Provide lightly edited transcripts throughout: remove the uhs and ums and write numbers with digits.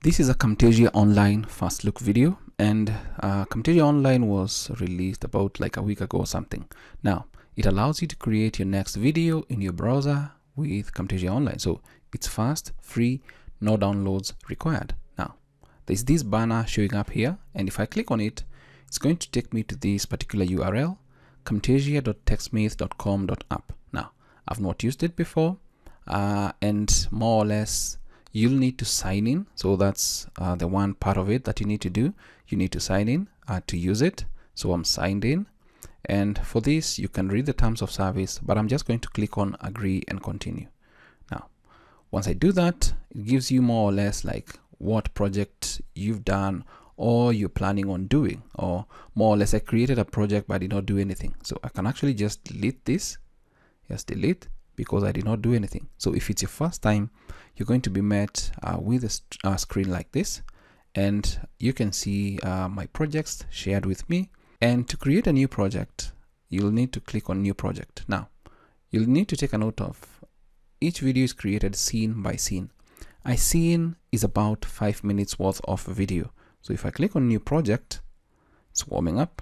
This is a Camtasia Online first look video, and Camtasia Online was released about like a week ago or something. Now, it allows you to create your next video in your browser with Camtasia Online. So it's fast, free, no downloads required. Now, there's this banner showing up here, and if I click on it, it's going to take me to this particular URL, camtasia.techsmith.com.app. Now, I've not used it before, and more or less, you'll need to sign in. So that's the one part of it that you need to do. You need to sign in to use it. So I'm signed in. And for this, you can read the terms of service, but I'm just going to click on agree and continue. Now, once I do that, it gives you more or less like what project you've done or you're planning on doing, or more or less I created a project but I did not do anything. So I can actually just delete this. Just delete, because I did not do anything. So if it's your first time, you're going to be met with a screen like this, and you can see my projects shared with me. And to create a new project, you'll need to click on new project. Now, you'll need to take a note of each video is created scene by scene. A scene is about 5 minutes worth of video. So if I click on new project, it's warming up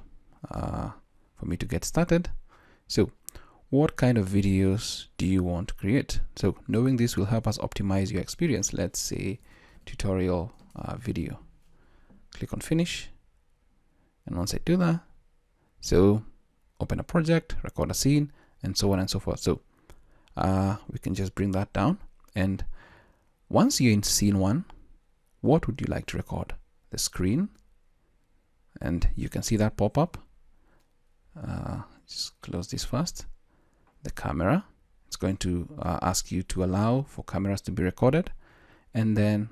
for me to get started. So what kind of videos do you want to create? So knowing this will help us optimize your experience. Let's say tutorial video. Click on finish. And once I do that, so open a project, record a scene, and so on and so forth. So we can just bring that down. And once you're in scene 1, what would you like to record? The screen. And you can see that pop up. Just close this first. The camera, it's going to ask you to allow for cameras to be recorded, and then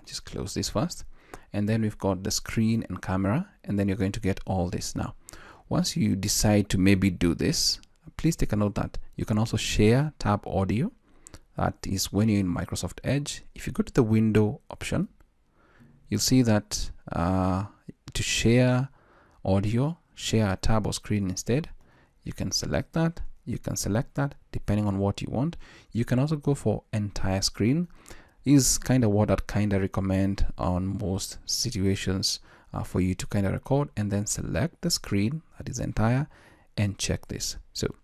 just close this first, and then we've got the screen and camera, and then you're going to get all this. Now, once you decide to maybe do this, please take a note that you can also share tab audio. That is when you're in Microsoft Edge. If you go to the window option, you'll see that to share audio, share a tab or screen instead, you can select that. You can select that depending on what you want. You can also go for entire screen. Is kind of what I'd kind of recommend on most situations for you to kind of record, and then select the screen that is entire and check this. So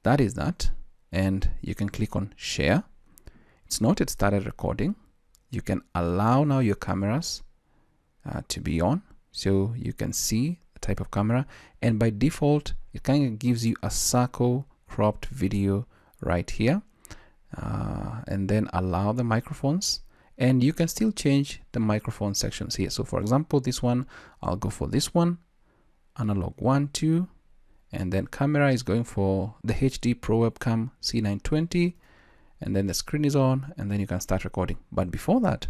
that is that, and you can click on share. It's not yet started recording. You can allow now your cameras to be on, so you can see the type of camera, and by default it kind of gives you a circle cropped video right here, and then allow the microphones, and you can still change the microphone sections here. So for example, this one, I'll go for this one, analog 1, 2, and then camera is going for the HD Pro webcam C920, and then the screen is on, and then you can start recording. But before that,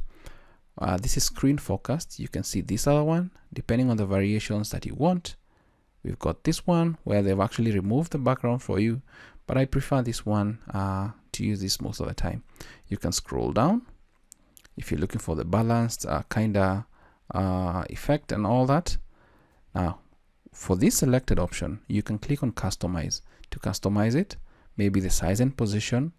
this is screen focused. You can see this other one, depending on the variations that you want. We've got this one where they've actually removed the background for you, but I prefer this one to use this most of the time. You can scroll down if you're looking for the balanced kind of effect and all that. Now, for this selected option, you can click on customize to customize it. Maybe the size and position,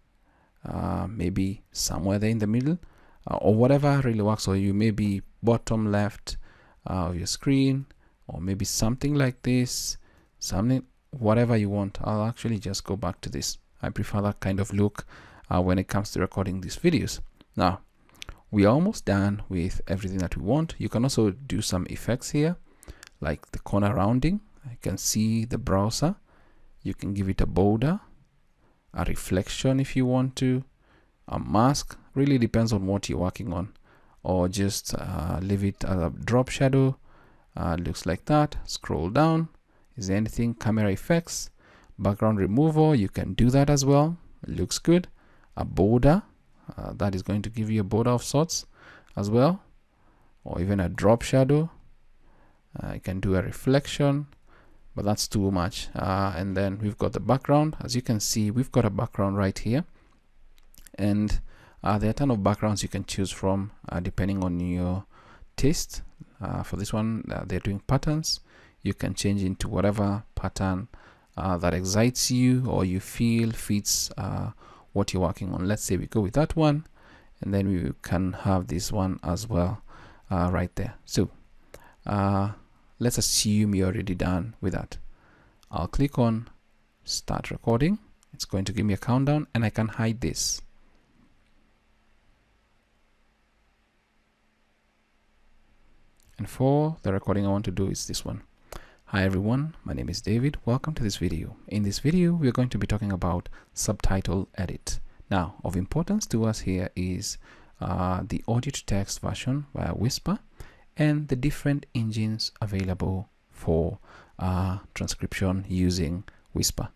maybe somewhere there in the middle, or whatever really works for you. Maybe bottom left of your screen, or maybe something like this, something, whatever you want. I'll actually just go back to this. I prefer that kind of look when it comes to recording these videos. Now, we are almost done with everything that we want. You can also do some effects here, like the corner rounding. You can see the browser. You can give it a border, a reflection if you want to, a mask. Really depends on what you're working on, or just leave it as a drop shadow. Looks like that. Scroll down. Is there anything? Camera effects, background removal, you can do that as well. It looks good. A border, that is going to give you a border of sorts as well, or even a drop shadow. You can do a reflection, but that's too much. And then we've got the background. As you can see, we've got a background right here, and there are a ton of backgrounds you can choose from depending on your taste. For this one, they're doing patterns. You can change into whatever pattern that excites you or you feel fits what you're working on. Let's say we go with that one, and then we can have this one as well right there. So let's assume you're already done with that. I'll click on start recording. It's going to give me a countdown, and I can hide this. And for the recording I want to do is this one. Hi everyone, my name is David. Welcome to this video. In this video, we're going to be talking about subtitle edit. Now, of importance to us here is the audio to text version via Whisper and the different engines available for transcription using Whisper.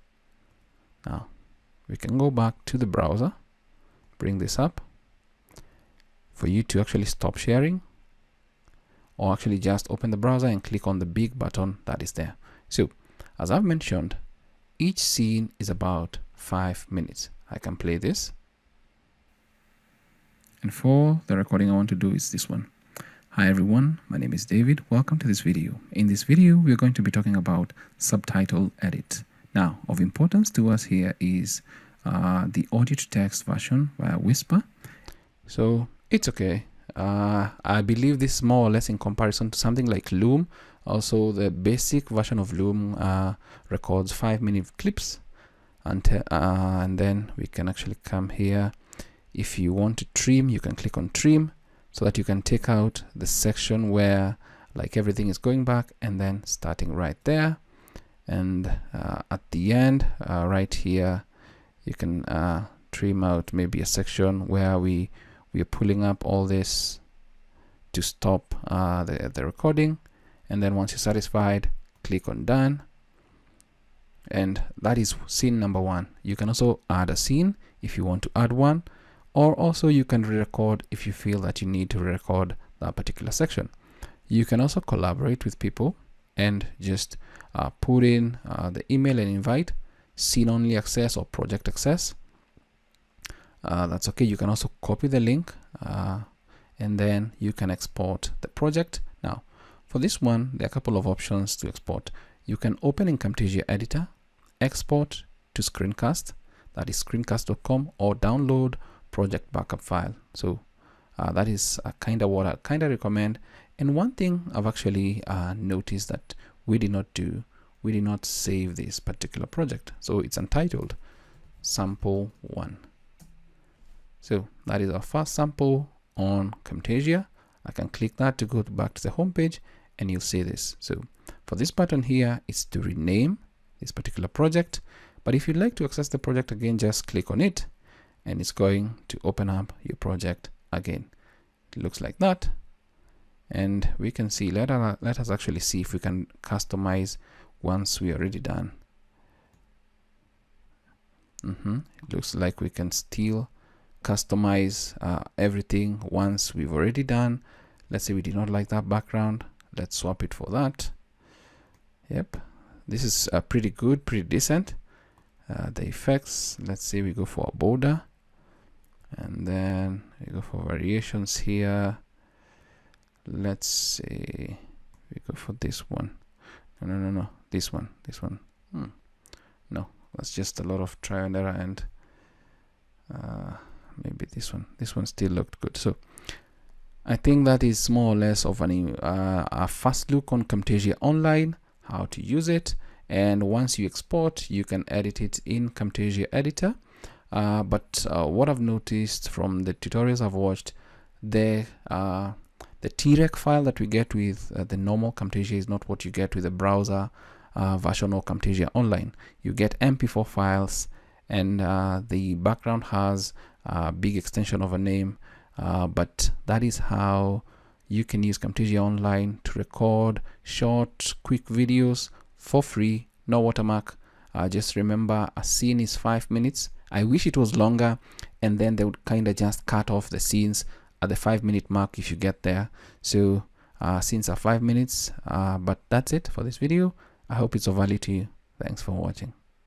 Now, we can go back to the browser, bring this up for you to actually stop sharing, or actually just open the browser and click on the big button that is there. So, as I've mentioned, each scene is about 5 minutes. I can play this. And for the recording I want to do is this one. Hi everyone, my name is David. Welcome to this video. In this video, we're going to be talking about subtitle edit. Now, of importance to us here is the audio to text version via Whisper. So it's okay. I believe this is more or less in comparison to something like Loom. Also, the basic version of Loom records 5-minute clips, and then we can actually come here. If you want to trim, you can click on trim so that you can take out the section where like everything is going back and then starting right there. And at the end, right here, you can trim out maybe a section where we are pulling up all this to stop the recording. And then once you're satisfied, click on done. And that is scene number 1. You can also add a scene if you want to add one, or also you can re-record if you feel that you need to re-record that particular section. You can also collaborate with people and just put in the email and invite, scene only access or project access. That's okay. You can also copy the link and then you can export the project. Now, for this one, there are a couple of options to export. You can open in Camtasia editor, export to screencast, that is screencast.com, or download project backup file. So that is kind of what I kind of recommend. And one thing I've actually noticed that we did not do, we did not save this particular project. So it's entitled sample 1. So that is our first sample on Camtasia. I can click that to go back to the home page and you'll see this. So for this button here, it's to rename this particular project. But if you'd like to access the project again, just click on it and it's going to open up your project again. It looks like that. And we can see, let us actually see if we can customize once we are already done. It looks like we can still customize everything once we've already done. Let's say we did not like that background. Let's swap it for that. Yep, this is pretty good, pretty decent. The effects, let's say we go for a border, and then we go for variations here. Let's say we go for this one. No, this one. No, that's just a lot of trial and error, and maybe this one still looked good. So I think that is more or less of a first look on Camtasia Online, how to use it. And once you export, you can edit it in Camtasia editor. But what I've noticed from the tutorials I've watched, the TREC file that we get with the normal Camtasia is not what you get with the browser version of Camtasia Online. You get MP4 files, and the background has a big extension of a name, but that is how you can use Camtasia Online to record short, quick videos for free, no watermark. Just remember, a scene is 5 minutes. I wish it was longer, and then they would kind of just cut off the scenes at the 5-minute mark if you get there. So scenes are 5 minutes, but that's it for this video. I hope it's of value to you. Thanks for watching.